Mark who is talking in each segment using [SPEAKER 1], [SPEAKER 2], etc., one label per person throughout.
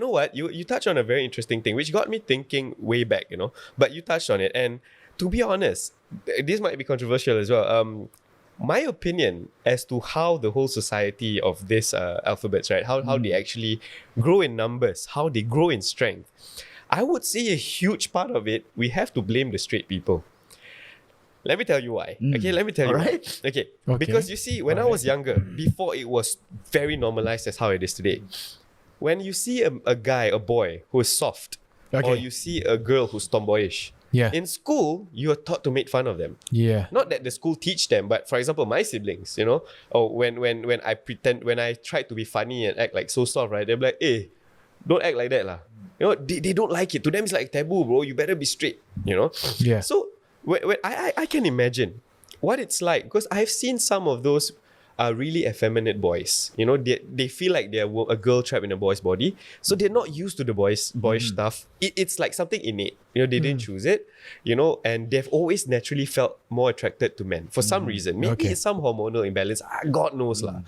[SPEAKER 1] know what? You touched on a very interesting thing, which got me thinking way back, But you touched on it. And to be honest, this might be controversial as well. My opinion as to how the whole society of this alphabets, right? How they actually grow in numbers, how they grow in strength. I would say a huge part of it, we have to blame the straight people. Let me tell you why. Okay, let me tell you why. Okay, because you see, when I was younger, before it was very normalized as how it is today, when you see a guy, a boy who is soft, or you see a girl who's tomboyish, in school, you are taught to make fun of them. Not that the school teach them, but for example, my siblings, or when I try to be funny and act like so soft, right? They're like, hey, don't act like that lah. They don't like it. To them, it's like taboo, bro. You better be straight, So, when I can imagine what it's like, because I've seen some of those really effeminate boys. They feel like they're a girl trapped in a boy's body, so they're not used to the boyish stuff. It's like something innate. They didn't choose it. And they've always naturally felt more attracted to men for some reason. Maybe it's some hormonal imbalance. God knows lah.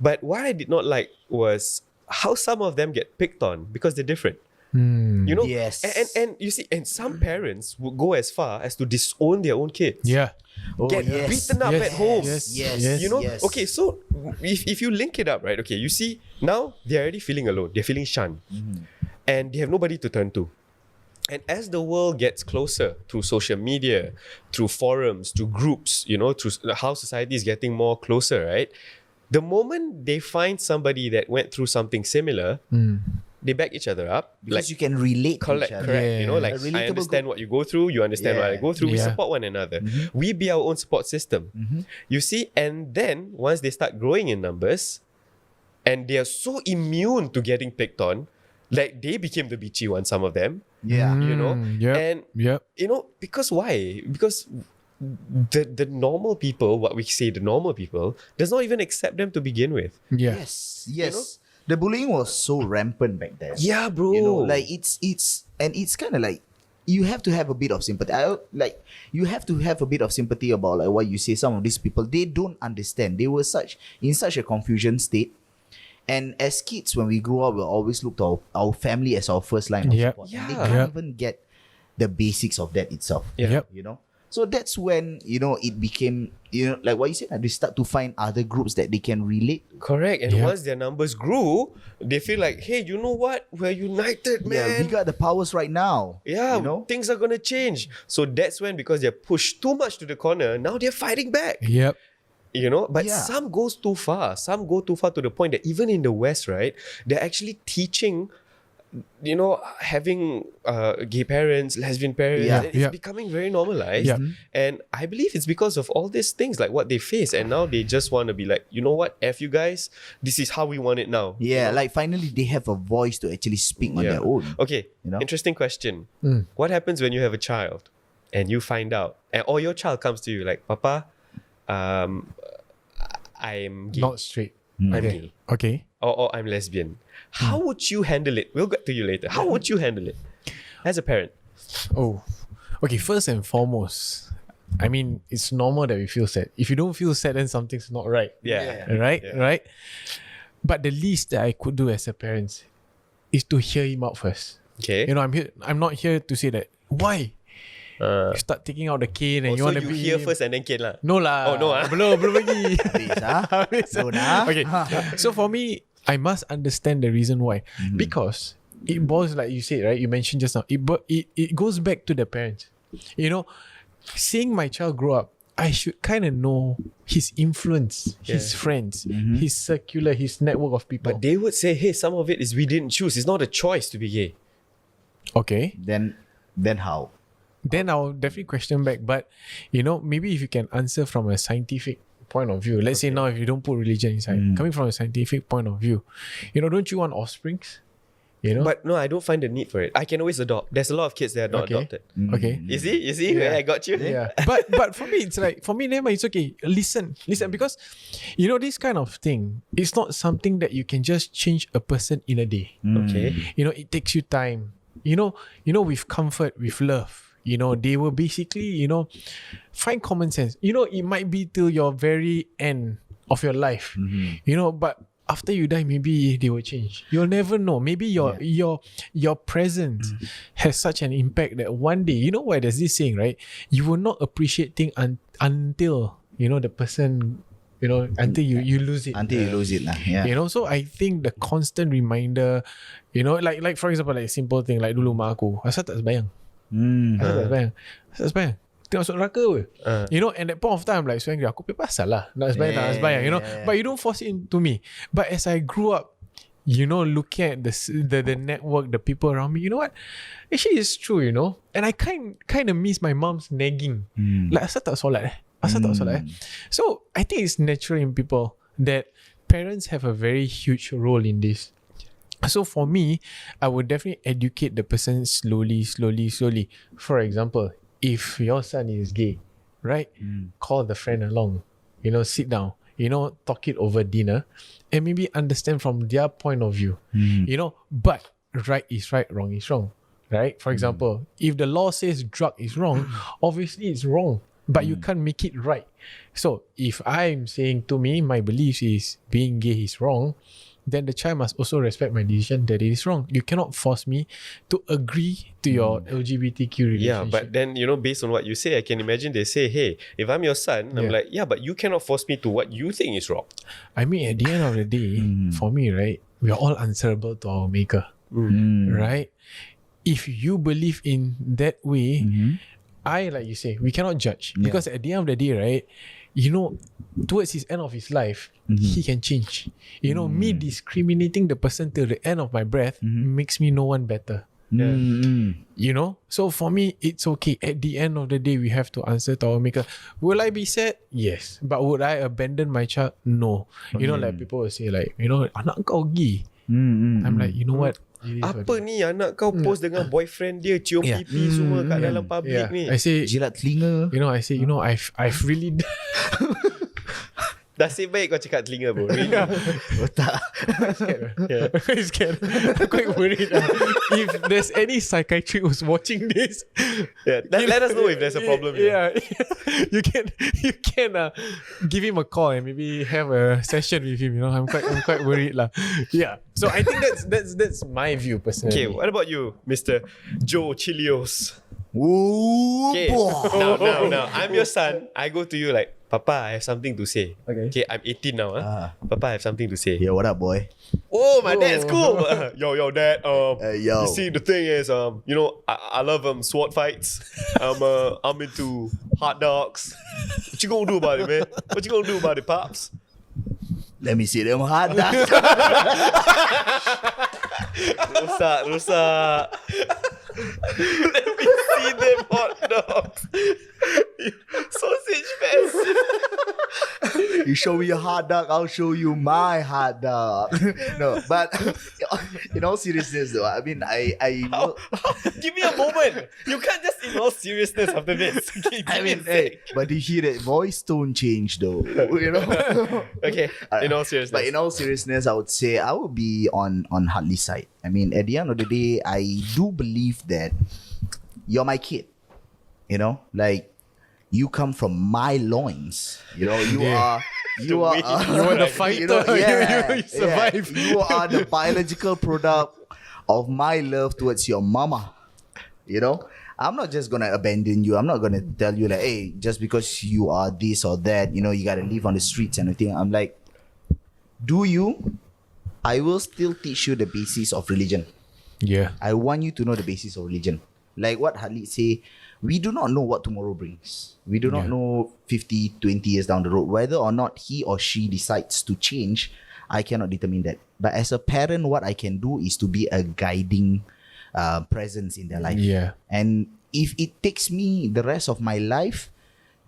[SPEAKER 1] But what I did not like was how some of them get picked on because they're different.
[SPEAKER 2] Yes.
[SPEAKER 1] And you see, and some parents would go as far as to disown their own kids. Get beaten up at home.
[SPEAKER 2] Yes.
[SPEAKER 1] Okay, so if you link it up, right? Okay, you see, now they're already feeling alone. They're feeling shunned. And they have nobody to turn to. And as the world gets closer through social media, through forums, through groups, through how society is getting more closer, right? The moment they find somebody that went through something similar, they back each other up.
[SPEAKER 2] Because you can relate to each other.
[SPEAKER 1] Correct. I understand what you go through, you understand what I go through, we support one another. We be our own support system. You see, and then once they start growing in numbers, and they are so immune to getting picked on, like they became the bitchy one, some of them. Because why? Because the normal people, what we say, the normal people, does not even accept them to begin with.
[SPEAKER 2] Yes. The bullying was so rampant back then.
[SPEAKER 1] Yeah, bro.
[SPEAKER 2] It's kind of like you have to have a bit of sympathy. You have to have a bit of sympathy about like what you say. Some of these people, they don't understand. They were in such a confusion state. And as kids, when we grew up, we'll always look to our family as our first line of support. And they can't even get the basics of that itself. So that's when, it became, like what you said, they start to find other groups that they can relate to.
[SPEAKER 1] Correct. And once their numbers grew, they feel like, hey, you know what? We're united, man.
[SPEAKER 2] Yeah, we got the powers right now.
[SPEAKER 1] Yeah, things are going to change. So that's when, because they're pushed too much to the corner, now they're fighting back. But some goes too far. Some go too far to the point that even in the West, right, they're actually teaching, having gay parents, lesbian parents. It's becoming very normalized. And I believe it's because of all these things, like what they face. And now they just want to be like, you know what, F you guys, this is how we want it now.
[SPEAKER 2] Like finally they have a voice to actually speak on their own.
[SPEAKER 1] Okay, interesting question. What happens when you have a child and you find out, or your child comes to you like, Papa, I'm gay.
[SPEAKER 3] Not straight.
[SPEAKER 1] I'm gay.
[SPEAKER 3] Okay.
[SPEAKER 1] Or I'm lesbian. How would you handle it? We'll get to you later. How would you handle it as a parent?
[SPEAKER 3] Okay, first and foremost, I mean, it's normal that we feel sad. If you don't feel sad, then something's not right. Right? But the least that I could do as a parent is to hear him out first.
[SPEAKER 1] Okay.
[SPEAKER 3] I'm not here to say that, why? You start taking out the cane and you want to be...
[SPEAKER 1] So you hear first and then cane lah?
[SPEAKER 3] No lah.
[SPEAKER 1] Oh, no ah?
[SPEAKER 3] Belum lagi. Okay. So for me, I must understand the reason why. Because it boils, like you said, right? You mentioned just now. It goes back to the parents. Seeing my child grow up, I should kind of know his influence, his friends, his circular, his network of people.
[SPEAKER 1] But they would say, hey, some of it is we didn't choose. It's not a choice to be gay.
[SPEAKER 3] Okay.
[SPEAKER 2] Then how?
[SPEAKER 3] Then I'll definitely question back. But, maybe if you can answer from a scientific point of view. Let's say now if you don't put religion inside, coming from a scientific point of view, don't you want offsprings?
[SPEAKER 1] But no, I don't find the need for it. I can always adopt. There's a lot of kids that are not adopted.
[SPEAKER 3] Okay.
[SPEAKER 1] You see? Yeah. I got you.
[SPEAKER 3] Yeah. But for me, it's like, Nema, it's okay. Listen. Because, this kind of thing, it's not something that you can just change a person in a day.
[SPEAKER 1] Okay.
[SPEAKER 3] It takes you time. With comfort, with love. They will basically, find common sense. It might be till your very end of your life. But after you die, maybe they will change. You'll never know. Maybe your presence has such an impact that one day, you know why there's this saying, right? You will not appreciate things until the person, until you lose it.
[SPEAKER 2] Until you lose it lah. Yeah.
[SPEAKER 3] So I think the constant reminder, like for example, like simple thing like dulu mak aku, asal tak sembayang. Asal tak sembayang. Tengok masuk neraka apa. And that point of time, like, so angry, aku pergi pasal lah nak sembayang, but you don't force it into me. But as I grew up, looking at the network, the people around me, you know what, actually it's true, and I kind of miss my mom's nagging, like asal tak solat So I think it's natural in people that parents have a very huge role in this. So for me, I would definitely educate the person slowly. For example, if your son is gay, right? Call the friend along, sit down, talk it over dinner and maybe understand from their point of view, but right is right, wrong is wrong, right? For example, if the law says drug is wrong, obviously it's wrong, but you can't make it right. So if I'm saying to me, my belief is being gay is wrong, then the child must also respect my decision that it is wrong. You cannot force me to agree to your LGBTQ relationship.
[SPEAKER 1] Yeah, but then, based on what you say, I can imagine they say, hey, if I'm your son, I'm like, yeah, but you cannot force me to what you think is wrong.
[SPEAKER 3] I mean, at the end of the day, for me, right, we are all answerable to our maker, right? If you believe in that way, like you say, we cannot judge. Because at the end of the day, right, towards his end of his life, he can change. Me discriminating the person till the end of my breath makes me no one better. So for me, it's okay. At the end of the day, we have to answer to our maker. Will I be sad? Yes. But would I abandon my child? No. Like people will say like, anak kau gay. I'm like, you know what?
[SPEAKER 1] Apa ni anak kau post dengan boyfriend dia cium pipi semua kat dalam public ni.
[SPEAKER 3] I say
[SPEAKER 2] jilat telinga.
[SPEAKER 3] I say, I've really
[SPEAKER 1] Nasib baik kau cakap telinga bro. Really?
[SPEAKER 2] Tak.
[SPEAKER 3] I'm quite scared. I'm quite worried. If there's any psychiatrist who's watching this,
[SPEAKER 1] let us know if there's a problem.
[SPEAKER 3] You can give him a call and maybe have a session with him. I'm quite worried lah. Yeah. So I think that's my view personally.
[SPEAKER 1] Okay, what about you, Mr. Joe Chilios?
[SPEAKER 2] Ooh,
[SPEAKER 1] Okay,
[SPEAKER 2] boy.
[SPEAKER 1] now I'm your son. I go to you like, Papa, I have something to say.
[SPEAKER 3] Okay.
[SPEAKER 1] I'm 18 now. Papa, I have something to say.
[SPEAKER 2] Yo, what up, boy?
[SPEAKER 1] Oh, my dad's cool. Yo, dad.
[SPEAKER 2] Yo.
[SPEAKER 1] You see, the thing is, I love SWAT fights. I'm into hot dogs. What you gonna do about it, man? What you gonna do about it, pops?
[SPEAKER 2] Let me see them hot dogs.
[SPEAKER 1] Rusak. Let me see them hot dogs. Sausage fest.
[SPEAKER 2] You show me your hot dog, I'll show you my hot dog. No, but in all seriousness though, I mean,
[SPEAKER 1] Give me a moment. You can't just in all seriousness after this.
[SPEAKER 2] I mean, hey, but you hear that voice tone change though,
[SPEAKER 1] Okay, in all seriousness.
[SPEAKER 2] But in all seriousness, I would say I would be on Hartley's side. I mean, at the end of the day, I do believe that you're my kid. Like you come from my loins. You are
[SPEAKER 3] you are the fighter. You survive.
[SPEAKER 2] You are the biological product of my love towards your mama. I'm not just gonna abandon you. I'm not gonna tell you like, hey, just because you are this or that, you gotta live on the streets and everything. I'm like, do you? I will still teach you the basis of religion.
[SPEAKER 3] Yeah.
[SPEAKER 2] I want you to know the basis of religion. Like what Harley say, we do not know what tomorrow brings. We do not know 50, 20 years down the road. Whether or not he or she decides to change, I cannot determine that. But as a parent, what I can do is to be a guiding presence in their life.
[SPEAKER 3] Yeah.
[SPEAKER 2] And if it takes me the rest of my life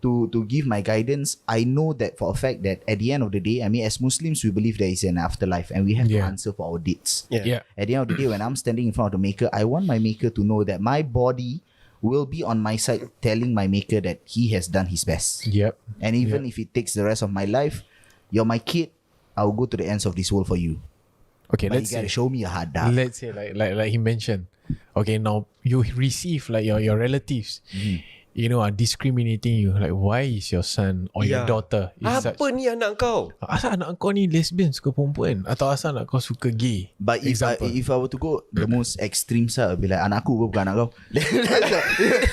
[SPEAKER 2] to give my guidance, I know that for a fact that at the end of the day, I mean, as Muslims, we believe there is an afterlife and we have to answer for our deeds.
[SPEAKER 3] Yeah.
[SPEAKER 2] At the end of the day, when I'm standing in front of the maker, I want my maker to know that my body will be on my side telling my maker that he has done his best.
[SPEAKER 3] Yep.
[SPEAKER 2] And even if it takes the rest of my life, you're my kid, I'll go to the ends of this world for you.
[SPEAKER 3] Okay,
[SPEAKER 2] But
[SPEAKER 3] let's
[SPEAKER 2] you gotta
[SPEAKER 3] say,
[SPEAKER 2] show me a hard dog.
[SPEAKER 3] let's say like he mentioned. Okay, now you receive like your relatives. are discriminating you. Like, why is your son or your
[SPEAKER 1] Yeah.
[SPEAKER 3] daughter is such?
[SPEAKER 1] Apa ni anak kau?
[SPEAKER 3] Asal anak kau ni lesbian, suka perempuan? Atau asal anak kau suka gay?
[SPEAKER 2] But if I were to go the most extreme side, I'll be like, anak aku bukan anak kau.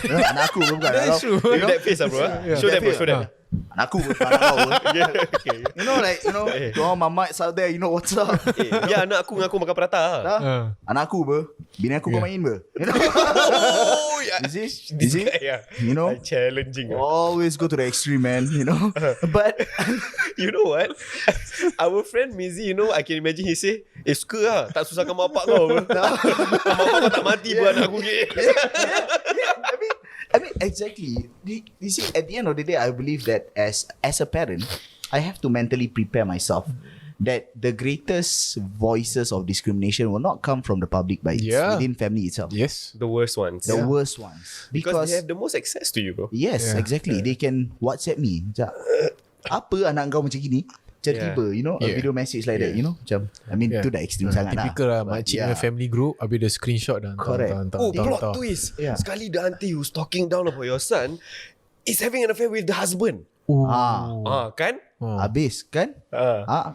[SPEAKER 2] Anak aku bukan anak
[SPEAKER 3] That's
[SPEAKER 2] kau.
[SPEAKER 3] true.
[SPEAKER 1] With that face bro. Show that bro, show that.
[SPEAKER 2] Anak aku bukan anak kau. To all my mates out there, you know what's up.
[SPEAKER 1] Ya anak aku ngaku makan prata.
[SPEAKER 2] Anak aku ber, bini aku kau main ber.
[SPEAKER 1] Oh yeah.
[SPEAKER 2] You see?
[SPEAKER 1] This guy, yeah. Challenging.
[SPEAKER 2] Always go to the extreme, man. But
[SPEAKER 1] You know what? Our friend Mizi, I can imagine he say, suka lah, tak susahkan mak bapak kau. Mak bapak kau tak mati pun anak aku gay.
[SPEAKER 2] I mean, exactly. You see, at the end of the day, I believe that as a parent, I have to mentally prepare myself that the greatest voices of discrimination will not come from the public, but it's within family itself.
[SPEAKER 3] Yes.
[SPEAKER 1] The worst ones.
[SPEAKER 2] The worst ones.
[SPEAKER 1] Because they have the most access to you, bro.
[SPEAKER 2] Yes,
[SPEAKER 3] Yeah.
[SPEAKER 2] exactly. They can WhatsApp me. Macam, apa anak kau macam gini? Tiba-tiba, a video message like that, Macam, I mean, to the extreme sangat lah.
[SPEAKER 3] Typical lah.
[SPEAKER 2] But
[SPEAKER 3] Makcik punya family group, habis dia screenshot dah.
[SPEAKER 2] Correct.
[SPEAKER 1] Oh, plot twist.
[SPEAKER 2] Yeah.
[SPEAKER 1] Sekali the auntie who's talking down about your son is having an affair with the husband. Kan?
[SPEAKER 2] Habis kan?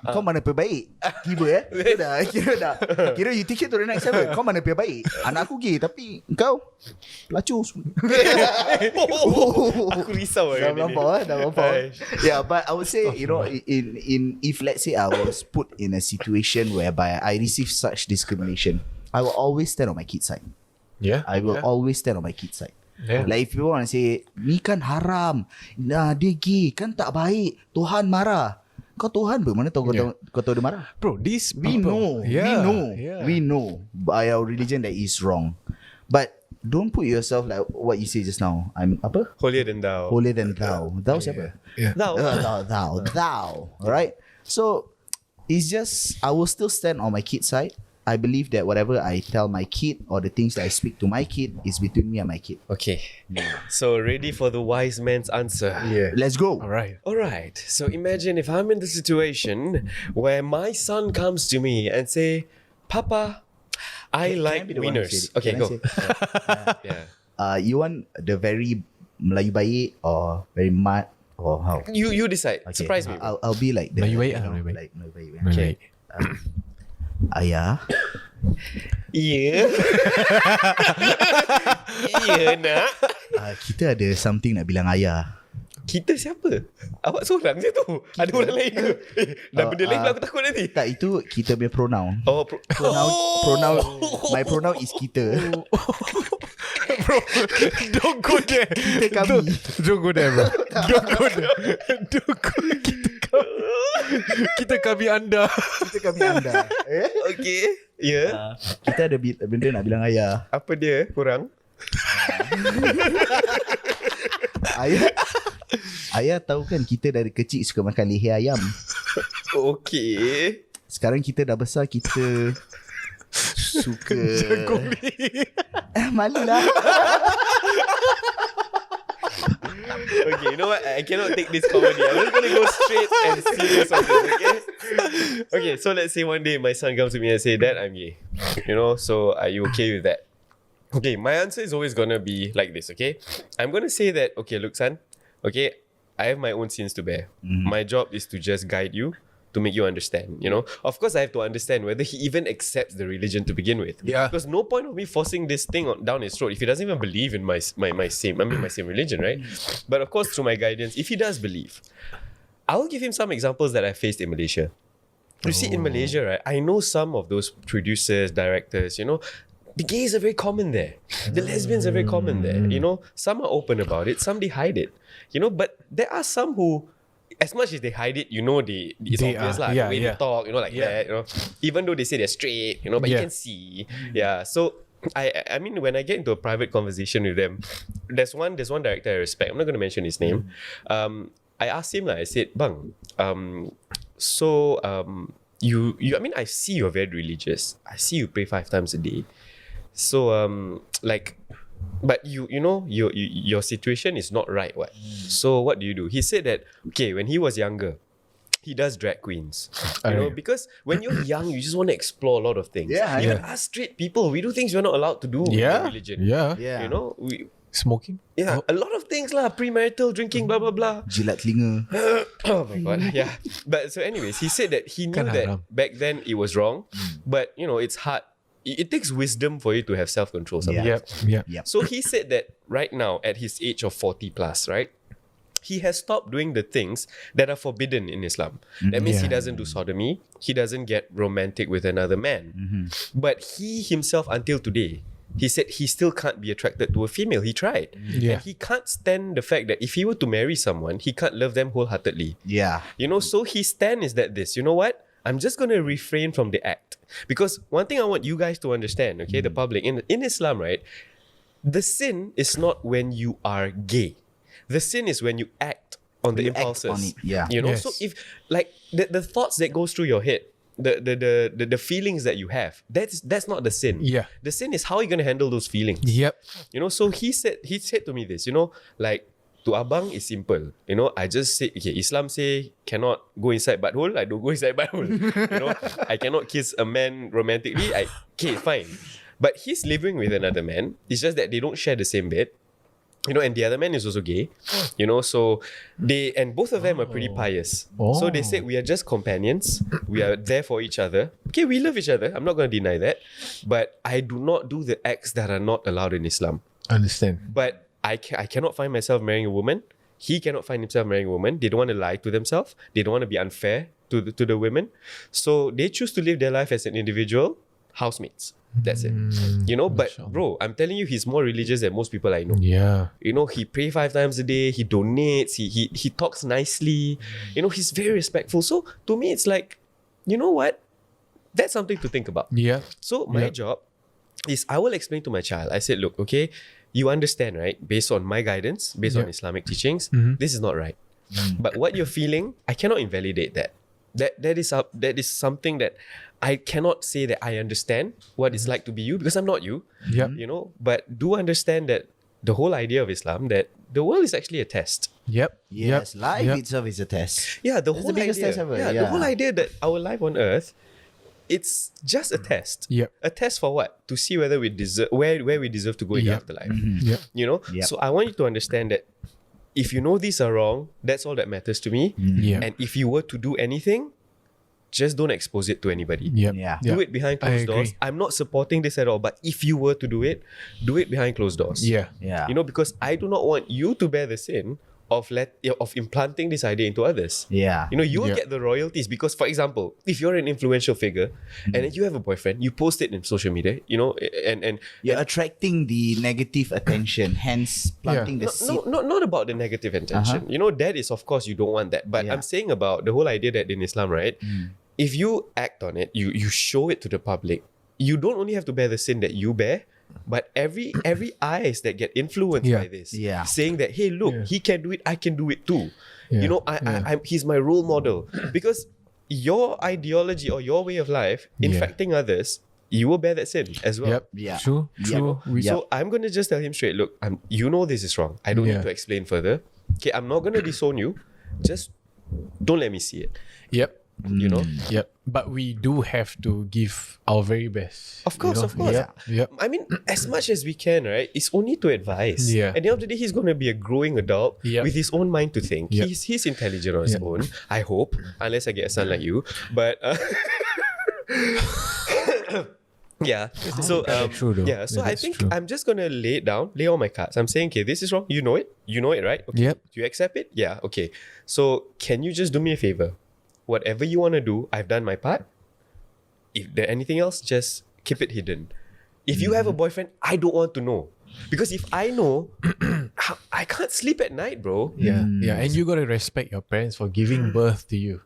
[SPEAKER 2] Kau mana perbaik? Kira dah. Kira you take it to the next level. Kau mana perbaik? Anak aku gay tapi kau pelacur.
[SPEAKER 1] Aku risau
[SPEAKER 2] Dah melampau. Yeah, but I would say, in if let's say I was put in a situation whereby I receive such discrimination, I will always stand on my kid's side.
[SPEAKER 3] Yeah.
[SPEAKER 2] I will always stand on my kid's side.
[SPEAKER 3] Yeah.
[SPEAKER 2] Like if people want to say, ni kan haram, dia gay, kan tak baik, Tuhan marah. Kau Tuhan ber, mana tahu kau tahu dia marah?
[SPEAKER 3] Bro, these
[SPEAKER 2] We
[SPEAKER 3] people,
[SPEAKER 2] know,
[SPEAKER 3] yeah.
[SPEAKER 2] we know by our religion that is wrong. But don't put yourself like what you say just now. I'm apa?
[SPEAKER 1] Holier than thou.
[SPEAKER 2] Holier than thou. Thou siapa?
[SPEAKER 3] Yeah.
[SPEAKER 2] Thou. Alright. So it's just I will still stand on my kid's side. I believe that whatever I tell my kid or the things that I speak to my kid is between me and my kid.
[SPEAKER 1] Okay. So ready for the wise man's answer?
[SPEAKER 3] Yeah.
[SPEAKER 2] Let's go.
[SPEAKER 3] Alright.
[SPEAKER 1] Alright. So imagine if I'm in the situation where my son comes to me and say, Papa, I like
[SPEAKER 2] be the one who
[SPEAKER 1] wieners.
[SPEAKER 2] said it?
[SPEAKER 1] Okay,
[SPEAKER 2] Can I
[SPEAKER 1] go.
[SPEAKER 2] say?
[SPEAKER 1] Yeah.
[SPEAKER 2] You want the very Melayu baik or very mat or how?
[SPEAKER 1] You decide.
[SPEAKER 2] Okay.
[SPEAKER 1] Surprise me. Bro.
[SPEAKER 2] I'll be like the
[SPEAKER 3] Melayu baik lah, Melayu baik.
[SPEAKER 2] like Melayu baik.
[SPEAKER 3] Okay.
[SPEAKER 2] Ayah,
[SPEAKER 1] Ya. Ya nak.
[SPEAKER 2] kita ada something nak bilang ayah.
[SPEAKER 1] Kita siapa? Awak seorang je tu. Ada orang lain ke? Dah benda lain pula aku takut nanti.
[SPEAKER 2] Tak, itu kita punya pronoun.
[SPEAKER 1] Oh,
[SPEAKER 2] Pronoun. My pronoun is kita.
[SPEAKER 3] Bro, don't go there.
[SPEAKER 2] Kita kami.
[SPEAKER 3] Don't go there, bro. Don't go there. Don't go. Kita kami anda.
[SPEAKER 2] Kita kami anda.
[SPEAKER 1] Okay. Ya.
[SPEAKER 2] Kita ada benda nak bilang ayah.
[SPEAKER 1] Apa dia? Kurang?
[SPEAKER 2] Ayah tahu kan kita dari kecil suka makan leher ayam.
[SPEAKER 1] Okay.
[SPEAKER 2] Sekarang kita dah besar, kita suka malulah.
[SPEAKER 1] Okay, you know what? I cannot take this comedy. I'm just gonna go straight and serious on this, okay? Okay, so let's say one day my son comes to me and say, Dad, I'm gay. So are you okay with that? Okay, my answer is always gonna be like this, okay? I'm gonna say that, okay, look, son, okay, I have my own sins to bear. My job is to just guide you, to make you understand, Of course, I have to understand whether he even accepts the religion to begin with.
[SPEAKER 3] Yeah.
[SPEAKER 1] Because no point of me forcing this thing down his throat if he doesn't even believe in my same religion, right? But of course, through my guidance, if he does believe, I will give him some examples that I faced in Malaysia. You see, in Malaysia, right, I know some of those producers, directors, the gays are very common there. The lesbians are very common there. Some are open about it, some they hide it. But there are some who, as much as they hide it, it's
[SPEAKER 3] They
[SPEAKER 1] obvious
[SPEAKER 3] are,
[SPEAKER 1] lah.
[SPEAKER 3] yeah,
[SPEAKER 1] The way
[SPEAKER 3] yeah.
[SPEAKER 1] they talk, like that, Even though they say they're straight, but you
[SPEAKER 3] Yeah.
[SPEAKER 1] can see. Yeah. So I mean, when I get into a private conversation with them, there's one director I respect. I'm not going to mention his name. I asked him, I said, Bang, you I mean, I see you're very religious. I see you pray 5 times a day. So but your situation is not right, what? So what do? He said that, okay, when he was younger, he does drag queens. Because when you're young, you just want to explore a lot of things.
[SPEAKER 2] Yeah,
[SPEAKER 1] Even us straight people, we do things we're not allowed to do in
[SPEAKER 3] Yeah.
[SPEAKER 1] religion.
[SPEAKER 3] Yeah.
[SPEAKER 2] Yeah.
[SPEAKER 3] Smoking?
[SPEAKER 1] Yeah, a lot of things lah. Premarital drinking, blah blah blah.
[SPEAKER 2] Jilat telinga.
[SPEAKER 1] Oh my god, yeah. But so, anyways, he said that he knew
[SPEAKER 3] Kan
[SPEAKER 1] that
[SPEAKER 3] haram.
[SPEAKER 1] back then it was wrong, but it's hard. It takes wisdom for you to have self control.
[SPEAKER 2] Yeah.
[SPEAKER 3] Yep.
[SPEAKER 1] So he said that right now, at his age of 40 plus, right, he has stopped doing the things that are forbidden in Islam. That means he
[SPEAKER 3] Yeah.
[SPEAKER 1] doesn't do sodomy, he doesn't get romantic with another man. But he himself, until today, he said he still can't be attracted to a female. He tried.
[SPEAKER 3] Yeah.
[SPEAKER 1] And he can't stand the fact that if he were to marry someone, he can't love them wholeheartedly.
[SPEAKER 2] Yeah.
[SPEAKER 1] So his stand is that you know what? I'm just going to refrain from the act. Because one thing I want you guys to understand, okay, the public, in Islam, right, the sin is not when you are gay. The sin is when you act on the
[SPEAKER 2] You act
[SPEAKER 1] impulses.
[SPEAKER 2] on it, yeah.
[SPEAKER 3] Yes.
[SPEAKER 1] So if, like, the thoughts that goes through your head, the feelings that you have, that's not the sin.
[SPEAKER 3] Yeah.
[SPEAKER 1] The sin is how you're going to handle those feelings.
[SPEAKER 3] Yep.
[SPEAKER 1] So he said to me this, like, to abang is simple. I just say, okay, Islam say cannot go inside butthole, I don't go inside butthole. I cannot kiss a man romantically. Okay, fine. But he's living with another man. It's just that they don't share the same bed. And the other man is also gay. So and both of them are pretty pious. So they said we are just companions. We are there for each other. Okay, we love each other. I'm not going to deny that. But I do not do the acts that are not allowed in Islam.
[SPEAKER 3] Understand.
[SPEAKER 1] But I cannot find myself marrying a woman. He cannot find himself marrying a woman. They don't want to lie to themselves. They don't want to be unfair to the women. So they choose to live their life as an individual, housemates. That's it. But bro, I'm telling you, he's more religious than most people I know.
[SPEAKER 3] Yeah.
[SPEAKER 1] He pray 5 times a day. He donates. He talks nicely. He's very respectful. So to me, it's like, you know what? That's something to think about.
[SPEAKER 3] Yeah.
[SPEAKER 1] So my job is I will explain to my child. I said, look, okay, you understand, right? Based on my guidance, based on Islamic teachings, this is not right. But what you're feeling, I cannot invalidate that. That is something that I cannot say that I understand what it's like to be you, because I'm not you.
[SPEAKER 3] Yep.
[SPEAKER 1] But do understand that the whole idea of Islam, that the world is actually a test.
[SPEAKER 3] Yep.
[SPEAKER 2] Yes,
[SPEAKER 3] Yep.
[SPEAKER 2] life
[SPEAKER 3] Yep.
[SPEAKER 2] itself is a test.
[SPEAKER 1] Yeah, the
[SPEAKER 2] It's
[SPEAKER 1] whole
[SPEAKER 2] the biggest
[SPEAKER 1] idea.
[SPEAKER 2] test ever,
[SPEAKER 1] The
[SPEAKER 2] yeah.
[SPEAKER 1] whole idea that our life on earth, it's just a test.
[SPEAKER 3] Yep.
[SPEAKER 1] A test for what? To see whether we deserve where we deserve to go in the afterlife.
[SPEAKER 3] Yep.
[SPEAKER 2] Yep.
[SPEAKER 1] So I want you to understand that if you know these are wrong, that's all that matters to me.
[SPEAKER 3] Yeah.
[SPEAKER 1] And if you were to do anything, just don't expose it to anybody.
[SPEAKER 3] Yep.
[SPEAKER 2] Yeah.
[SPEAKER 1] Do it behind
[SPEAKER 3] I
[SPEAKER 1] closed doors.
[SPEAKER 3] agree.
[SPEAKER 1] I'm not supporting this at all, but if you were to do it behind closed doors.
[SPEAKER 3] Yeah.
[SPEAKER 2] Yeah.
[SPEAKER 1] Because I do not want you to bear the sin of implanting this idea into others.
[SPEAKER 2] Yeah.
[SPEAKER 1] You will
[SPEAKER 3] Yeah.
[SPEAKER 1] get the royalties because, for example, if you're an influential figure and then you have a boyfriend, you post it in social media, and
[SPEAKER 2] You're attracting the negative attention, hence planting the seed.
[SPEAKER 1] not about the negative intention. That is, of course, you don't want that. But
[SPEAKER 2] Yeah.
[SPEAKER 1] I'm saying about the whole idea that in Islam, right? If you act on it, you show it to the public, you don't only have to bear the sin that you bear, but every eyes that get influenced
[SPEAKER 3] Yeah.
[SPEAKER 1] by this,
[SPEAKER 2] Yeah.
[SPEAKER 1] saying that, hey, look,
[SPEAKER 3] Yeah.
[SPEAKER 1] he can do it, I can do it too.
[SPEAKER 3] Yeah.
[SPEAKER 1] He's my role model. Because your ideology or your way of life infecting others, you will bear that sin as well.
[SPEAKER 3] Yep.
[SPEAKER 2] Yeah.
[SPEAKER 3] True. True. We
[SPEAKER 1] So I'm going to just tell him straight, look, this is wrong. I don't need
[SPEAKER 3] Yeah.
[SPEAKER 1] to explain further. Okay, I'm not going to disown you. Just don't let me see it.
[SPEAKER 3] Yep.
[SPEAKER 1] Yep.
[SPEAKER 3] But we do have to give our very best.
[SPEAKER 1] Of course, of course.
[SPEAKER 3] Yep. Yep.
[SPEAKER 1] I mean, as much as we can, right? It's only to advise.
[SPEAKER 3] Yeah.
[SPEAKER 1] At the end of the day, he's going to be a growing adult
[SPEAKER 3] Yep.
[SPEAKER 1] with his own mind to think.
[SPEAKER 3] Yep.
[SPEAKER 1] He's intelligent on his
[SPEAKER 3] Yep.
[SPEAKER 1] own. I hope, unless I get a son like you. But yeah. So
[SPEAKER 3] true though.
[SPEAKER 1] yeah. So
[SPEAKER 3] Yeah,
[SPEAKER 1] I
[SPEAKER 3] that's
[SPEAKER 1] think
[SPEAKER 3] true.
[SPEAKER 1] I'm just gonna lay all my cards. I'm saying, okay, this is wrong. You know it, right? Okay.
[SPEAKER 3] Yep.
[SPEAKER 1] Do you accept it? Yeah. Okay. So can you just do me a favor? Whatever you want to do, I've done my part. If there's anything else, just keep it hidden. If you have a boyfriend, I don't want to know. Because if I know, I can't sleep at night, bro.
[SPEAKER 3] Yeah. Yeah. And you gotta respect your parents for giving birth to you.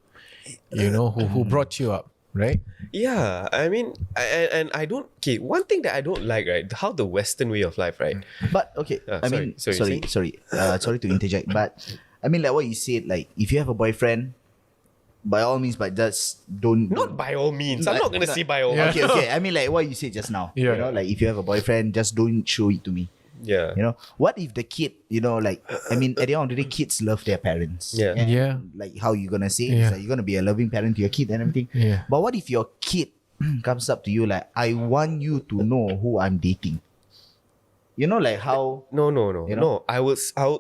[SPEAKER 3] Who brought you up, right?
[SPEAKER 1] Yeah, I mean, and I don't. Okay, one thing that I don't like, right? How the Western way of life, right?
[SPEAKER 2] But okay, I
[SPEAKER 1] sorry,
[SPEAKER 2] mean,
[SPEAKER 1] sorry,
[SPEAKER 2] sorry, sorry to interject, but I mean, like what you said, like if you have a boyfriend, by all means, but just don't.
[SPEAKER 1] Not by all means. I'm not gonna say by all
[SPEAKER 3] Yeah.
[SPEAKER 1] means.
[SPEAKER 2] Okay. I mean, like what you said just now.
[SPEAKER 3] Yeah.
[SPEAKER 2] Like if you have a boyfriend, just don't show it to me.
[SPEAKER 1] Yeah.
[SPEAKER 2] What if the kid, like I mean, at the end of the day, kids love their parents.
[SPEAKER 1] Yeah.
[SPEAKER 2] And,
[SPEAKER 3] Yeah.
[SPEAKER 2] Like how you gonna say it?
[SPEAKER 3] Yeah.
[SPEAKER 2] It's like you're gonna be a loving parent to your kid and everything.
[SPEAKER 3] Yeah.
[SPEAKER 2] But what if your kid comes up to you like, I want you to know who I'm dating? You know, like how
[SPEAKER 1] No.
[SPEAKER 2] You know?
[SPEAKER 1] No. I will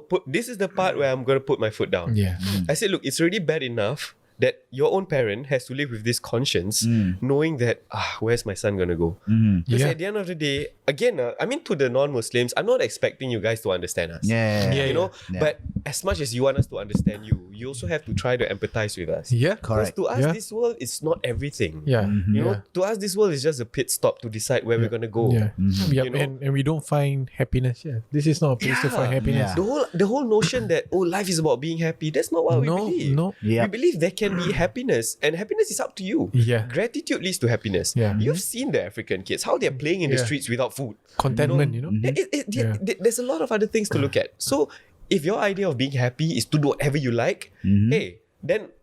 [SPEAKER 1] put. This is the part where I'm gonna put my foot down.
[SPEAKER 3] Yeah.
[SPEAKER 1] I said, look, it's already bad enough that your own parent has to live with this conscience, knowing that where's my son gonna go? Because
[SPEAKER 3] Yeah.
[SPEAKER 1] at the end of the day, again, I mean, to the non-Muslims, I'm not expecting you guys to understand us.
[SPEAKER 2] Yeah.
[SPEAKER 3] Yeah.
[SPEAKER 1] You know,
[SPEAKER 2] Yeah.
[SPEAKER 1] but as much as you want us to understand you, you also have to try to empathize with us.
[SPEAKER 3] Yeah.
[SPEAKER 1] Because
[SPEAKER 2] Correct.
[SPEAKER 1] to us,
[SPEAKER 3] Yeah.
[SPEAKER 1] this world is not everything.
[SPEAKER 3] Yeah.
[SPEAKER 1] You know, to us, this world is just a pit stop to decide where we're gonna go.
[SPEAKER 3] Yeah. Yep.
[SPEAKER 1] You know?
[SPEAKER 3] And we don't find happiness. Yeah. This is not a place to find happiness.
[SPEAKER 2] Yeah.
[SPEAKER 1] The whole notion that life is about being happy, that's not what we believe.
[SPEAKER 3] No.
[SPEAKER 2] Yeah.
[SPEAKER 1] We believe there can be happiness, and happiness is up to you.
[SPEAKER 3] Yeah.
[SPEAKER 1] Gratitude leads to happiness.
[SPEAKER 3] Yeah.
[SPEAKER 1] You've seen the African kids, how they're playing in the
[SPEAKER 3] Yeah.
[SPEAKER 1] streets without food.
[SPEAKER 3] Contentment, you know?
[SPEAKER 1] There's a lot of other things to look at. So if your idea of being happy is to do whatever you like, hey, then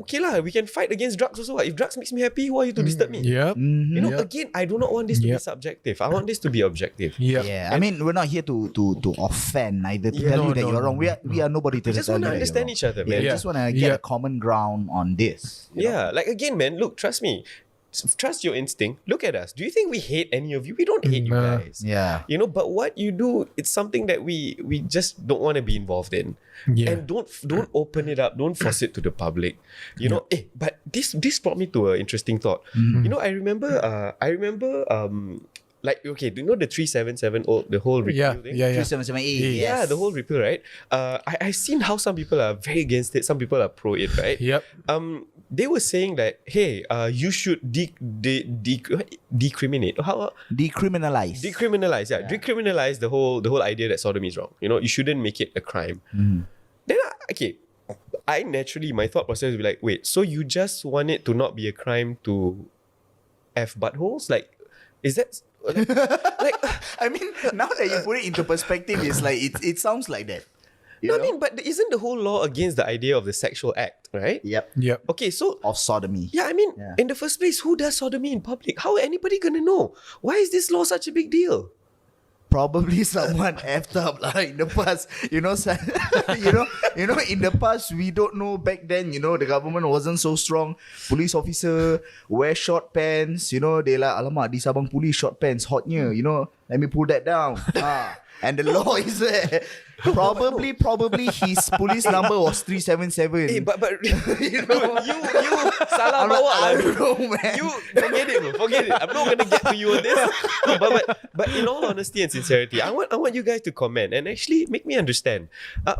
[SPEAKER 1] okay lah, we can fight against drugs also. If drugs makes me happy, who are you to disturb me?
[SPEAKER 3] Yep.
[SPEAKER 1] You know,
[SPEAKER 3] Yep.
[SPEAKER 1] again, I do not want this to be
[SPEAKER 3] Yep.
[SPEAKER 1] subjective. I want this to be objective.
[SPEAKER 3] Yep.
[SPEAKER 2] Yeah, I mean, we're not here to offend, neither to
[SPEAKER 1] Yeah.
[SPEAKER 2] tell
[SPEAKER 3] No,
[SPEAKER 2] you that
[SPEAKER 3] no,
[SPEAKER 2] you're wrong.
[SPEAKER 3] no,
[SPEAKER 2] We are nobody to
[SPEAKER 1] We just
[SPEAKER 2] tell
[SPEAKER 1] want
[SPEAKER 2] you
[SPEAKER 1] to
[SPEAKER 2] that
[SPEAKER 1] understand
[SPEAKER 2] you're
[SPEAKER 1] each other,
[SPEAKER 2] wrong.
[SPEAKER 1] man.
[SPEAKER 2] Yeah, we
[SPEAKER 3] Yeah.
[SPEAKER 2] just want to get
[SPEAKER 3] Yeah.
[SPEAKER 2] a common ground on this. you know?
[SPEAKER 1] Yeah, like again, man, look, trust me. Trust your instinct. Look at us. Do you think we hate any of you? We don't hate you
[SPEAKER 3] Nah.
[SPEAKER 1] guys.
[SPEAKER 2] Yeah.
[SPEAKER 1] You know, but what you do, it's something that we just don't want to be involved in.
[SPEAKER 3] Yeah.
[SPEAKER 1] And don't open it up. Don't force it to the public. You know, but this brought me to an interesting thought. You know, I remember like, okay, do you know the 377 the whole repeal
[SPEAKER 3] Yeah.
[SPEAKER 1] thing?
[SPEAKER 3] Yeah. Yeah.
[SPEAKER 2] 3778.
[SPEAKER 1] Yeah,
[SPEAKER 2] Yes.
[SPEAKER 1] the whole repeal, right? I've seen how some people are very against it, some people are pro it, right?
[SPEAKER 3] Yep.
[SPEAKER 1] They were saying that, hey, you should decriminate. How
[SPEAKER 2] Decriminalize.
[SPEAKER 1] decriminalize? Yeah, decriminalize the whole idea that sodomy is wrong. You know, you shouldn't make it a crime. Then, my thought process would be like, wait, so you just want it to not be a crime to f buttholes? Like, is that like?
[SPEAKER 2] I mean, now that you put it into perspective, it's like it sounds like that. You
[SPEAKER 1] No, I
[SPEAKER 2] know?
[SPEAKER 1] mean, but isn't the whole law against the idea of the sexual act, right?
[SPEAKER 2] Yep.
[SPEAKER 3] Yep.
[SPEAKER 1] Okay, so
[SPEAKER 2] Of sodomy.
[SPEAKER 1] yeah, I mean,
[SPEAKER 2] Yeah.
[SPEAKER 1] in the first place, who does sodomy in public? How anybody gonna know? Why is this law such a big deal?
[SPEAKER 2] Probably someone effed up in the past. You know, you know, in the past we don't know back then. You know, the government wasn't so strong. Police officer wear short pants. You know, they like, alamak, di Sabang police short pants hotnya. You know, let me pull that down. And the law is there. Probably his police number was 377.
[SPEAKER 1] But
[SPEAKER 2] you know,
[SPEAKER 1] you salah bawa lah.
[SPEAKER 2] I don't know, man.
[SPEAKER 1] You forget it, bro. Forget it. I'm not gonna get to you on this. No, but in all honesty and sincerity, I want you guys to comment and actually make me understand.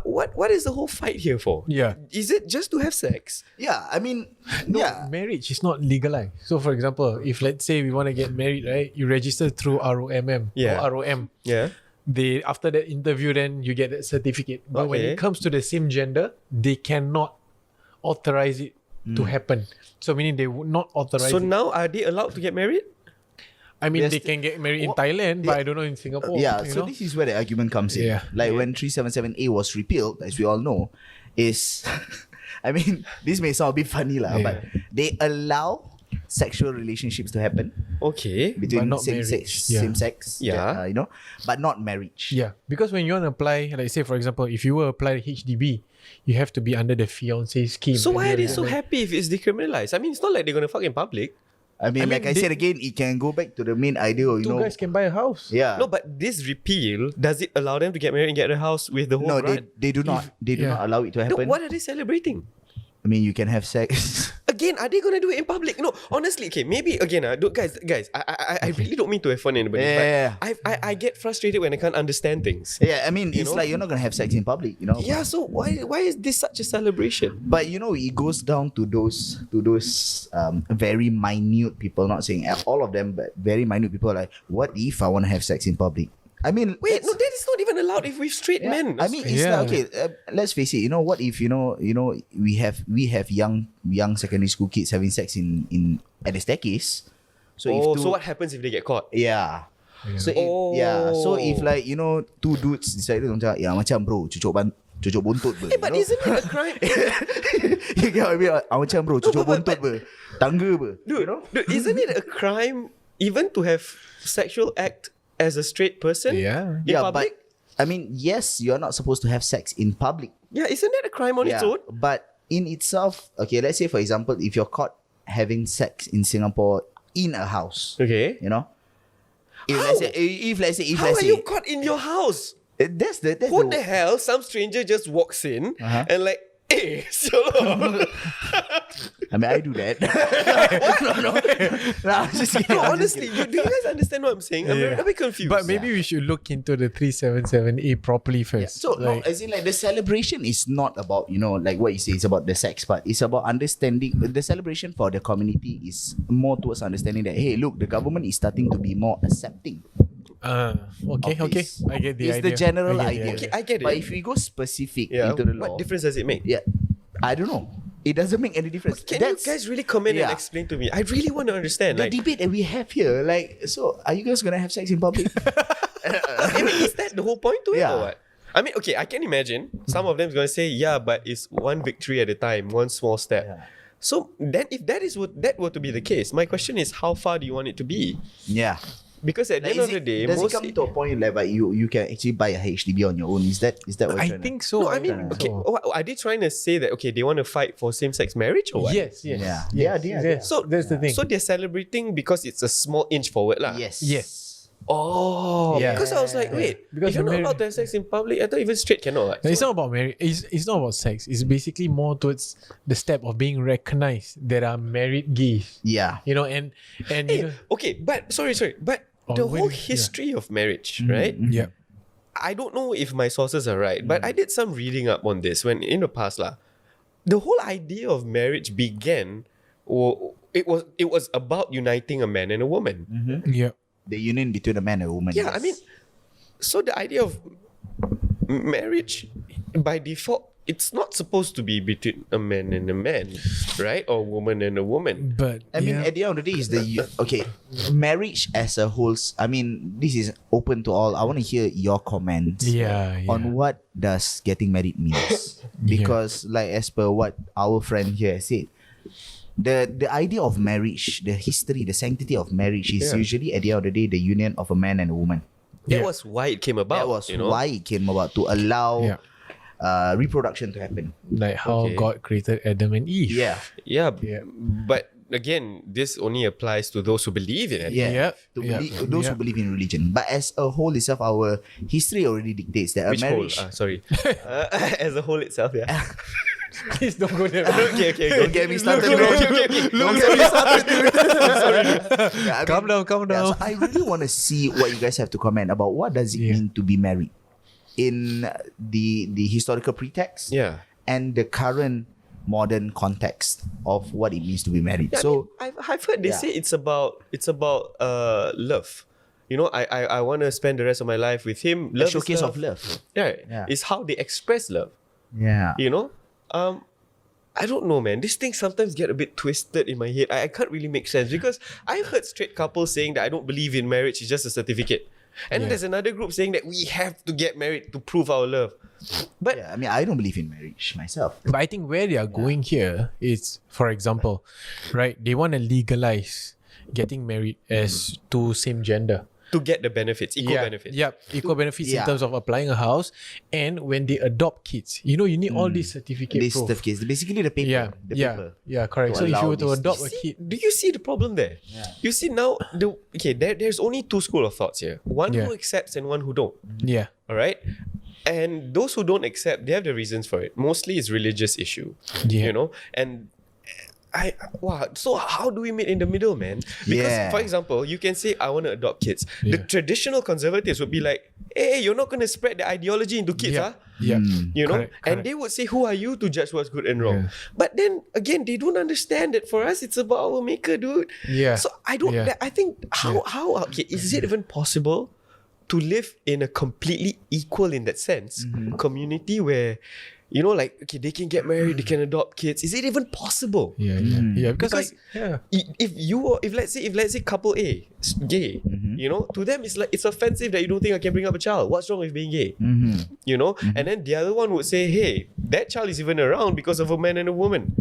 [SPEAKER 1] What is the whole fight here for?
[SPEAKER 3] Yeah.
[SPEAKER 1] Is it just to have sex?
[SPEAKER 2] Yeah, I mean,
[SPEAKER 3] No,
[SPEAKER 2] yeah.
[SPEAKER 3] marriage is not legalized. So, for example, if let's say we want to get married, right? You register through ROMM
[SPEAKER 1] Yeah.
[SPEAKER 3] or ROM.
[SPEAKER 1] Yeah.
[SPEAKER 3] They after that interview, then you get that certificate. But when
[SPEAKER 1] Okay.
[SPEAKER 3] it comes to the same gender, they cannot authorize it to happen. So meaning they would not authorize
[SPEAKER 1] So
[SPEAKER 3] it.
[SPEAKER 1] now are they allowed to get married?
[SPEAKER 3] I mean,
[SPEAKER 2] Yes,
[SPEAKER 3] they can get married in
[SPEAKER 2] What-
[SPEAKER 3] Thailand, but I don't know in Singapore.
[SPEAKER 2] Yeah,
[SPEAKER 3] you
[SPEAKER 2] so
[SPEAKER 3] know?
[SPEAKER 2] this is where the argument comes in.
[SPEAKER 3] Yeah.
[SPEAKER 2] Like when 377A was repealed, as we all know, is I mean, this may sound a bit funny lah,
[SPEAKER 3] Yeah.
[SPEAKER 2] but they allow sexual relationships to happen
[SPEAKER 1] Okay.
[SPEAKER 2] between
[SPEAKER 3] not
[SPEAKER 2] same
[SPEAKER 3] marriage.
[SPEAKER 2] sex,
[SPEAKER 3] Yeah.
[SPEAKER 2] same sex,
[SPEAKER 1] Yeah.
[SPEAKER 2] you know, but not marriage.
[SPEAKER 3] Yeah, because when you want to apply, like say for example, if you were to apply HDB, you have to be under the fiance scheme.
[SPEAKER 1] So why are they
[SPEAKER 3] And
[SPEAKER 1] so
[SPEAKER 3] then-
[SPEAKER 1] happy if it's decriminalized? I mean, it's not like they're gonna fuck in public.
[SPEAKER 2] I mean,
[SPEAKER 3] I
[SPEAKER 2] like
[SPEAKER 3] mean,
[SPEAKER 2] I said again, it can go back to the main idea, you
[SPEAKER 3] Two
[SPEAKER 2] know.
[SPEAKER 3] guys can buy a house.
[SPEAKER 2] Yeah.
[SPEAKER 1] No, but this repeal, does it allow them to get married and get a house with the whole
[SPEAKER 2] No,
[SPEAKER 1] bride?
[SPEAKER 2] they do not. They do
[SPEAKER 3] yeah.
[SPEAKER 2] not allow it to
[SPEAKER 1] No,
[SPEAKER 2] happen.
[SPEAKER 1] what are they celebrating?
[SPEAKER 2] I mean, you can have sex.
[SPEAKER 1] Again, are they gonna do it in public? No, honestly, okay, maybe again, guys, I really don't mean to have fun in anybody,
[SPEAKER 2] Yeah.
[SPEAKER 1] but I get frustrated when I can't understand things.
[SPEAKER 2] Yeah, I mean, it's
[SPEAKER 1] know?
[SPEAKER 2] like you're not gonna have sex in public, you know.
[SPEAKER 1] Yeah, so why is this such a celebration?
[SPEAKER 2] But you know, it goes down to those very minute people. Not saying all of them, but very minute people. Like, what if I want to have sex in public? I mean,
[SPEAKER 1] Wait, no, that is not even allowed if we're straight
[SPEAKER 2] yeah,
[SPEAKER 1] men.
[SPEAKER 2] I mean, it's
[SPEAKER 3] Yeah.
[SPEAKER 2] like, okay. Let's face it. You know, what if you know we have young secondary school kids having sex in at the staircase. So
[SPEAKER 1] so what happens if they get caught?
[SPEAKER 2] Yeah. So if, so if like you know two dudes decided macam macam bro cucuk buntut ber.
[SPEAKER 1] But isn't it a crime?
[SPEAKER 2] You get what I mean? Macam bro cucuk
[SPEAKER 1] but-
[SPEAKER 2] buntut ber. Tangga ber.
[SPEAKER 1] Dude, isn't it a crime even to have sexual act as a straight person?
[SPEAKER 3] Yeah.
[SPEAKER 1] In public?
[SPEAKER 2] but I mean, yes, you're not supposed to have sex in public.
[SPEAKER 1] Yeah, isn't that a crime on its own?
[SPEAKER 2] But in itself, okay, let's say for example, if you're caught having sex in Singapore in a house,
[SPEAKER 1] Okay.
[SPEAKER 2] you know, If let's say,
[SPEAKER 1] How are you caught in your house?
[SPEAKER 2] that's
[SPEAKER 1] What the hell? Some stranger just walks in and like, hey, so
[SPEAKER 2] I mean, I do that. no, I'm just kidding.
[SPEAKER 1] no,
[SPEAKER 2] I'm just
[SPEAKER 1] honestly, do you guys understand what I'm saying? I'm a bit confused.
[SPEAKER 3] But maybe we should look into the 377A properly first.
[SPEAKER 2] So no,
[SPEAKER 3] Like,
[SPEAKER 2] as in like the celebration is not about, you know, like what you say, it's about the sex part. It's about understanding. The celebration for the community is more towards understanding that, hey, look, the government is starting to be more accepting.
[SPEAKER 3] okay. I get the
[SPEAKER 2] It's
[SPEAKER 3] idea.
[SPEAKER 2] the general
[SPEAKER 3] I get the
[SPEAKER 2] idea.
[SPEAKER 1] Okay, I get
[SPEAKER 2] But
[SPEAKER 1] it.
[SPEAKER 2] if we go specific
[SPEAKER 1] Yeah,
[SPEAKER 2] into the law,
[SPEAKER 1] what difference does it make?
[SPEAKER 2] yeah, I don't know. It doesn't make any difference.
[SPEAKER 1] Can you guys really comment and
[SPEAKER 2] yeah.
[SPEAKER 1] explain to me? I really want to understand.
[SPEAKER 2] The
[SPEAKER 1] Like,
[SPEAKER 2] debate that we have here, like, so are you guys gonna have sex in public?
[SPEAKER 1] I mean, is that the whole point to it
[SPEAKER 2] Yeah.
[SPEAKER 1] or what? I mean, okay, I can imagine some of them is going to say, yeah, but it's one victory at a time, one small step.
[SPEAKER 2] Yeah.
[SPEAKER 1] So then, if that is what that were to be the case, my question is, how far do you want it to be?
[SPEAKER 2] Yeah.
[SPEAKER 1] Because at the
[SPEAKER 2] Like,
[SPEAKER 1] end of the day,
[SPEAKER 2] does it
[SPEAKER 1] most
[SPEAKER 2] come to a point like you can actually buy a HDB on your own? Is that what
[SPEAKER 3] I
[SPEAKER 2] you're trying
[SPEAKER 3] think so.
[SPEAKER 1] no, I mean, okay, are they trying to say that okay, they want to fight for same-sex marriage or what?
[SPEAKER 3] Yes.
[SPEAKER 2] Yeah.
[SPEAKER 3] Yes.
[SPEAKER 2] Yeah, they are.
[SPEAKER 3] Yes.
[SPEAKER 1] So
[SPEAKER 3] that's the thing.
[SPEAKER 1] So they're celebrating because it's a small inch forward, lah.
[SPEAKER 2] Yes.
[SPEAKER 3] Yes.
[SPEAKER 1] Oh,
[SPEAKER 3] Yeah.
[SPEAKER 1] because I was like, wait,
[SPEAKER 3] Because
[SPEAKER 1] if you're not
[SPEAKER 3] Ameri-
[SPEAKER 1] allowed to have sex in public, I thought even straight cannot.
[SPEAKER 3] No, it's not about marriage. It's not about sex. It's basically more towards the step of being recognized that are married gays.
[SPEAKER 2] Yeah.
[SPEAKER 3] You know, and you
[SPEAKER 1] Hey,
[SPEAKER 3] know,
[SPEAKER 1] okay, but sorry, but
[SPEAKER 3] Oh,
[SPEAKER 1] the
[SPEAKER 3] when-
[SPEAKER 1] whole
[SPEAKER 3] yeah.
[SPEAKER 1] history of marriage, right?
[SPEAKER 3] yeah,
[SPEAKER 1] I don't know if my sources are right, but I did some reading up on this when in the past, lah. The whole idea of marriage began, or it was about uniting a man and a woman.
[SPEAKER 3] yeah,
[SPEAKER 2] The union between a man and a woman.
[SPEAKER 1] Yeah,
[SPEAKER 2] yes.
[SPEAKER 1] I mean, so the idea of marriage by default, it's not supposed to be between a man and a man, right? Or a woman and a woman.
[SPEAKER 3] but
[SPEAKER 2] I mean,
[SPEAKER 3] yeah.
[SPEAKER 2] at the end of the day, is okay. Marriage as a whole. I mean, this is open to all. I want to hear your comments
[SPEAKER 3] yeah,
[SPEAKER 2] on what does getting married means, because, like as per what our friend here said, the idea of marriage, the history, the sanctity of marriage is
[SPEAKER 1] Yeah.
[SPEAKER 2] usually at the end of the day the union of a man and a woman.
[SPEAKER 1] That
[SPEAKER 3] Yeah.
[SPEAKER 1] was why it came about.
[SPEAKER 2] That was
[SPEAKER 1] you know?
[SPEAKER 2] why it came about, to allow
[SPEAKER 3] Yeah.
[SPEAKER 2] reproduction to happen.
[SPEAKER 3] Like how
[SPEAKER 1] Okay.
[SPEAKER 3] God created Adam and Eve.
[SPEAKER 2] Yeah.
[SPEAKER 1] Yeah,
[SPEAKER 3] Yeah.
[SPEAKER 1] but again, this only applies to those who believe in it.
[SPEAKER 2] Yeah,
[SPEAKER 3] Yep,
[SPEAKER 2] to
[SPEAKER 3] yep,
[SPEAKER 2] believe, those who
[SPEAKER 3] yep.
[SPEAKER 2] believe in religion. But as a whole itself, our history already dictates that
[SPEAKER 1] Which
[SPEAKER 2] a
[SPEAKER 1] whole?
[SPEAKER 2] marriage.
[SPEAKER 1] Sorry. As a whole itself, yeah.
[SPEAKER 3] Please don't go there.
[SPEAKER 1] okay.
[SPEAKER 2] Don't get me started,
[SPEAKER 1] Look,
[SPEAKER 2] bro.
[SPEAKER 1] okay.
[SPEAKER 2] Don't get me started, dude. I'm sorry. Yeah, I
[SPEAKER 3] Calm down, calm down.
[SPEAKER 2] so I really want to see what you guys have to comment about what does it
[SPEAKER 3] Yeah.
[SPEAKER 2] mean to be married in the historical pretext
[SPEAKER 1] Yeah.
[SPEAKER 2] and the current modern context of what it means to be married.
[SPEAKER 1] Yeah,
[SPEAKER 2] So
[SPEAKER 1] I mean, I've heard they
[SPEAKER 2] yeah.
[SPEAKER 1] say it's about love. You know, I want to spend the rest of my life with him.
[SPEAKER 2] a
[SPEAKER 1] Love is
[SPEAKER 2] showcase
[SPEAKER 1] love.
[SPEAKER 2] of love.
[SPEAKER 1] Yeah.
[SPEAKER 2] Yeah.
[SPEAKER 1] It's how they express love.
[SPEAKER 2] Yeah.
[SPEAKER 1] You know? I don't know, man. These things sometimes get a bit twisted in my head. I can't really make sense because I've heard straight couples saying that I don't believe in marriage, it's just a certificate. And
[SPEAKER 3] Yeah.
[SPEAKER 1] there's another group saying that we have to get married to prove our love. But
[SPEAKER 2] Yeah, I mean, I don't believe in marriage myself.
[SPEAKER 3] But I think where they are going here is, for example, right? They want to legalize getting married as two same gender.
[SPEAKER 1] to get the benefits, equal benefits.
[SPEAKER 3] Yep, equal benefits in
[SPEAKER 2] yeah.
[SPEAKER 3] terms of applying a house, and when they adopt kids, you know, you need all these certificate
[SPEAKER 2] This
[SPEAKER 3] proof.
[SPEAKER 2] certificate, basically the paper.
[SPEAKER 3] Yeah,
[SPEAKER 2] The
[SPEAKER 3] yeah,
[SPEAKER 2] paper.
[SPEAKER 3] yeah, correct.
[SPEAKER 2] to
[SPEAKER 3] So if you
[SPEAKER 2] allow
[SPEAKER 3] were to
[SPEAKER 2] this-
[SPEAKER 3] adopt a
[SPEAKER 1] See,
[SPEAKER 3] kid,
[SPEAKER 1] do you see the problem there?
[SPEAKER 2] Yeah.
[SPEAKER 1] You see now, there's only two school of thoughts here. One
[SPEAKER 3] Yeah.
[SPEAKER 1] who accepts and one who don't.
[SPEAKER 3] yeah,
[SPEAKER 1] All right? And those who don't accept, they have the reasons for it. Mostly it's religious issue.
[SPEAKER 3] Yeah.
[SPEAKER 1] You know? And so how do we meet in the middle, man? Because
[SPEAKER 2] Yeah.
[SPEAKER 1] for example, you can say I want to adopt kids. The
[SPEAKER 3] Yeah.
[SPEAKER 1] traditional conservatives would be like, hey, you're not going to spread the ideology into kids,
[SPEAKER 3] yeah,
[SPEAKER 1] huh?
[SPEAKER 3] yeah.
[SPEAKER 1] You know,
[SPEAKER 3] Correct,
[SPEAKER 1] and
[SPEAKER 3] correct.
[SPEAKER 1] they would say, "Who are you to judge what's good and wrong?"
[SPEAKER 3] Yeah.
[SPEAKER 1] But then again, they don't understand that for us, it's about our maker, dude.
[SPEAKER 3] Yeah.
[SPEAKER 1] So I don't.
[SPEAKER 3] Yeah.
[SPEAKER 1] I think how okay is it even possible to live in a completely equal in that sense community where, you know, like okay, they can get married, they can adopt kids. Is it even possible?
[SPEAKER 3] yeah, yeah. Because like, yeah.
[SPEAKER 1] If let's say couple A is gay, you know, to them it's like it's offensive that you don't think I can bring up a child. What's wrong with being gay? You know, and then the other one would say, hey, that child is even around because of a man and a woman.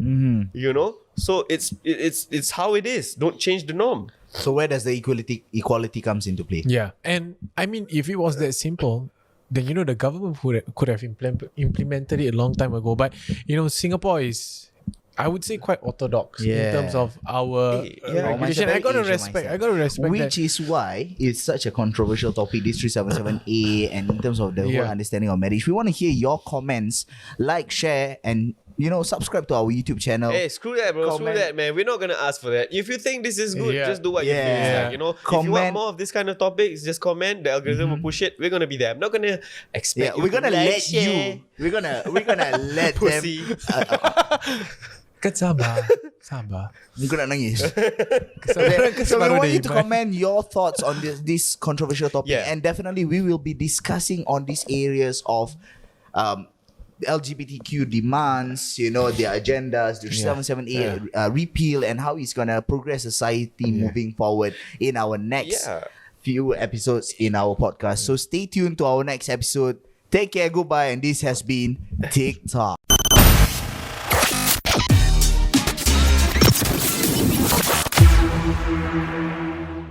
[SPEAKER 1] You know, so it's how it is. Don't change the norm.
[SPEAKER 2] So where does the equality comes into play?
[SPEAKER 3] Yeah, and I mean, if it was that simple, then you know the government could have implemented it a long time ago. But you know, Singapore is I would say quite orthodox in
[SPEAKER 2] Yeah.
[SPEAKER 3] terms of our
[SPEAKER 1] yeah.
[SPEAKER 3] regulation.
[SPEAKER 2] Very
[SPEAKER 3] I gotta
[SPEAKER 2] Asian
[SPEAKER 3] respect.
[SPEAKER 2] mindset.
[SPEAKER 3] I gotta respect
[SPEAKER 2] Which
[SPEAKER 3] that.
[SPEAKER 2] is why it's such a controversial topic, this 377A, and in terms of the whole
[SPEAKER 3] Yeah.
[SPEAKER 2] understanding of marriage. We want to hear your comments, like, share, and subscribe to our YouTube channel.
[SPEAKER 1] Hey, screw that, bro. Screw
[SPEAKER 2] Comment.
[SPEAKER 1] that, man. We're not gonna ask for that. If you think this is good,
[SPEAKER 3] Yeah.
[SPEAKER 1] just do what you feel
[SPEAKER 2] Yeah.
[SPEAKER 1] is like. If you
[SPEAKER 2] Comment.
[SPEAKER 1] want more of this kind of topics, just comment. The algorithm will push it. We're gonna be there. I'm not gonna expect.
[SPEAKER 2] We're gonna let
[SPEAKER 1] share.
[SPEAKER 2] you. We're gonna let them.
[SPEAKER 1] Pussy.
[SPEAKER 3] Kan sabar. Sabar.
[SPEAKER 2] Muka nak nangis.
[SPEAKER 3] Kesabaran
[SPEAKER 2] So we
[SPEAKER 3] baru
[SPEAKER 2] want
[SPEAKER 3] dia
[SPEAKER 2] you to
[SPEAKER 3] iman.
[SPEAKER 2] comment your thoughts on this controversial topic,
[SPEAKER 1] Yeah.
[SPEAKER 2] and definitely we will be discussing on these areas of LGBTQ demands, their agendas, the 377A repeal, and how it's gonna progress society moving forward in our next few episodes in our podcast. So stay tuned to our next episode. Take care, goodbye, and this has been TikTok.